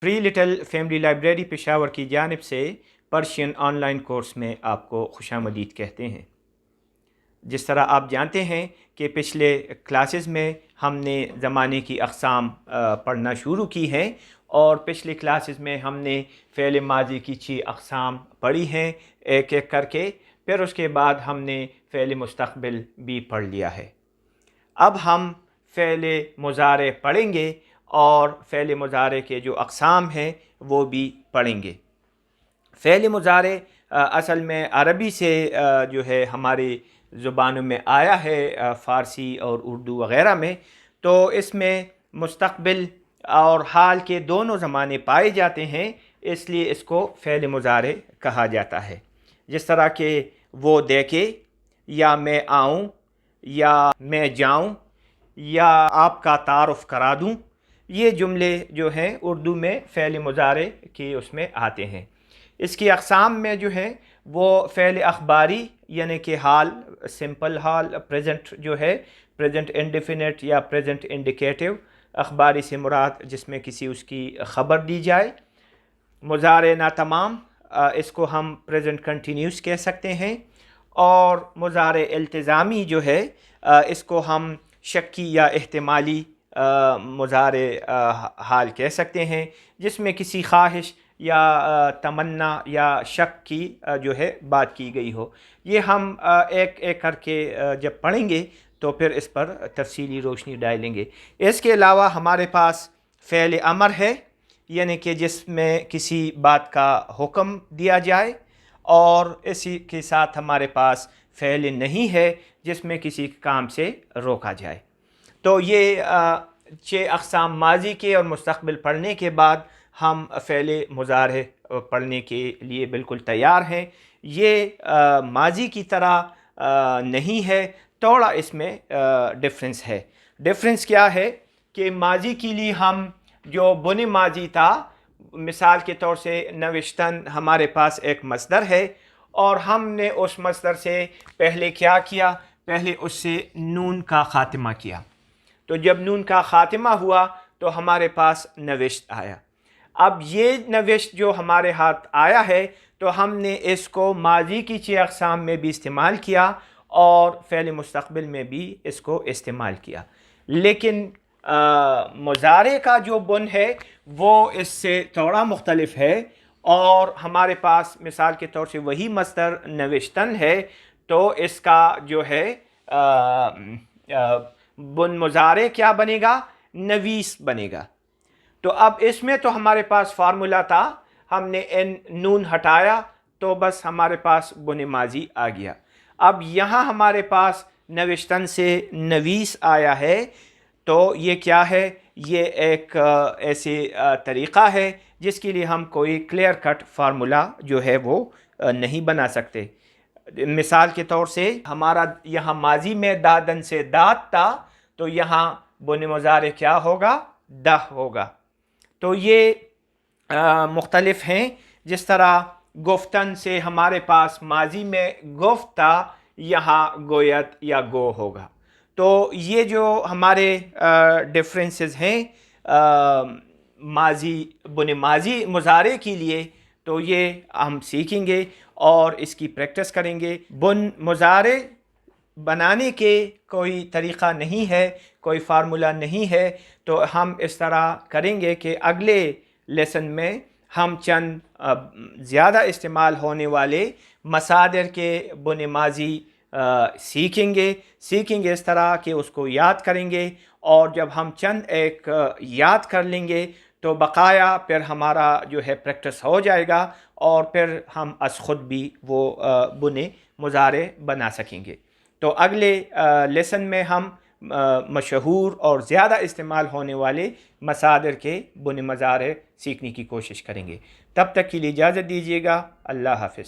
Free little family library Peshawar की जानिब से पर्शियन ऑनलाइन कोर्स में आपको खुशामदीद कहते हैं। जिस तरह आप जानते हैं कि पिछले क्लासेस में हमने ज़माने की अक़साम पढ़ना शुरू की हैं और पिछली क्लासेस में हमने फ़ेल माज़ी की 6 अक़साम पढ़ी हैं एक एक करके। फिर उसके बाद हमने फ़ेल मुस्तक़बिल भी पढ़ लिया है। अब हम फ़ेल मुज़ारे पढ़ेंगे और फ़ेल मुज़ारे के जो अक़साम हैं वो भी पढ़ेंगे। फ़ेल मुज़ारे असल में अरबी से जो है हमारी ज़ुबानों में आया है, फ़ारसी और उर्दू वग़ैरह में। तो इसमें मुस्तक़बिल और हाल के दोनों ज़माने पाए जाते हैं, इसलिए इसको फ़ेल मुज़ारे कहा जाता है। जिस तरह के वो देखे, या मैं आऊँ, या मैं जाऊँ, या आपका तारुफ़ करा दूँ, ये जुमले जो हैं उर्दू में फ़ेल मुज़ारे के उसमें आते हैं। इसकी अक़साम में जो है वो फ़ेल अख़बारी यानी कि हाल, सिंपल हाल, प्रेजेंट जो है प्रेजेंट इंडेफिनिट या प्रेजेंट इंडिकेटिव। अख़बारी से मुराद जिसमें किसी उसकी ख़बर दी जाए। मुज़ारे नातमाम, इसको हम प्रेजेंट कंटिन्यूस कह सकते हैं। और मुज़ारे इल्तिज़ामी जो है इसको हम शक्की या एहतिमाली मुज़ारे हाल कह सकते हैं, जिसमें किसी ख्वाहिश या तमन्ना या शक की जो है बात की गई हो। ये हम एक एक करके जब पढ़ेंगे तो फिर इस पर तफसीली रोशनी डालेंगे। इसके अलावा हमारे पास फ़ेल अमर है, यानी कि जिसमें किसी बात का हुक्म दिया जाए, और इसी के साथ हमारे पास फ़ेल नहीं है जिसमें किसी काम से रोका जाए। तो ये 6 अक़साम माज़ी के और मुस्तक़बिल पढ़ने के बाद हम फ़ेल मुज़ारे पढ़ने के लिए बिल्कुल तैयार हैं। ये माज़ी की तरह नहीं है, थोड़ा इसमें डिफरेंस है। डिफरेंस क्या है कि माज़ी के लिए हम जो बुने माज़ी था, मिसाल के तौर से नविश्तन हमारे पास एक मस्दर है और हमने उस मस्दर से पहले क्या किया, पहले उससे नून का ख़ातिमा किया। तो जब नून का ख़ातिमा हुआ तो हमारे पास नविश्त आया। अब ये नविश्त जो हमारे हाथ आया है तो हमने इसको माज़ी की 6 अक़साम में भी इस्तेमाल किया और फ़ेल मुस्तक़बिल में भी इसको इस्तेमाल किया। लेकिन मुज़ारे का जो बुन है वो इससे थोड़ा मुख्तलिफ है, और हमारे पास मिसाल के तौर से वही मस्दर नविश्तन है तो इसका जो है बुन मुज़ारे क्या बनेगा, नवीस बनेगा। तो अब इसमें तो हमारे पास फार्मूला था, हमने एन नून हटाया तो बस हमारे पास बुने माज़ी आ गया। अब यहाँ हमारे पास नविश्तन से नवीस आया है, तो ये क्या है, ये एक ऐसे तरीक़ा है जिसके लिए हम कोई क्लियर कट फार्मूला जो है वो नहीं बना सकते। मिसाल के तौर से हमारा यहाँ माज़ी में दादन से दाद था, तो यहाँ बुने मुज़ारे क्या होगा, दह होगा। तो ये मुख्तलिफ हैं। जिस तरह गुफ्तन से हमारे पास माज़ी में गुफ्त था, यहाँ गोयत या गो होगा। तो ये जो हमारे डिफरेंसेस हैं माज़ी बुने माज़ी मुज़ारे के लिए, तो ये हम सीखेंगे और इसकी प्रैक्टिस करेंगे। बुन मुज़ारे बनाने के कोई तरीक़ा नहीं है, कोई फार्मूला नहीं है। तो हम इस तरह करेंगे कि अगले लेसन में हम चंद ज़्यादा इस्तेमाल होने वाले मसादिर के बुने माज़ी सीखेंगे इस तरह कि उसको याद करेंगे, और जब हम चंद एक याद कर लेंगे तो बकाया फिर हमारा जो है प्रैक्टिस हो जाएगा, और फिर हम अस खुद भी वो बुने मुज़ारे बना सकेंगे। तो अगले लेसन में हम मशहूर और ज़्यादा इस्तेमाल होने वाले मसादिर के बुने मुज़ारे सीखने की कोशिश करेंगे। तब तक के लिए इजाज़त दीजिएगा। अल्लाह हाफ़िज़।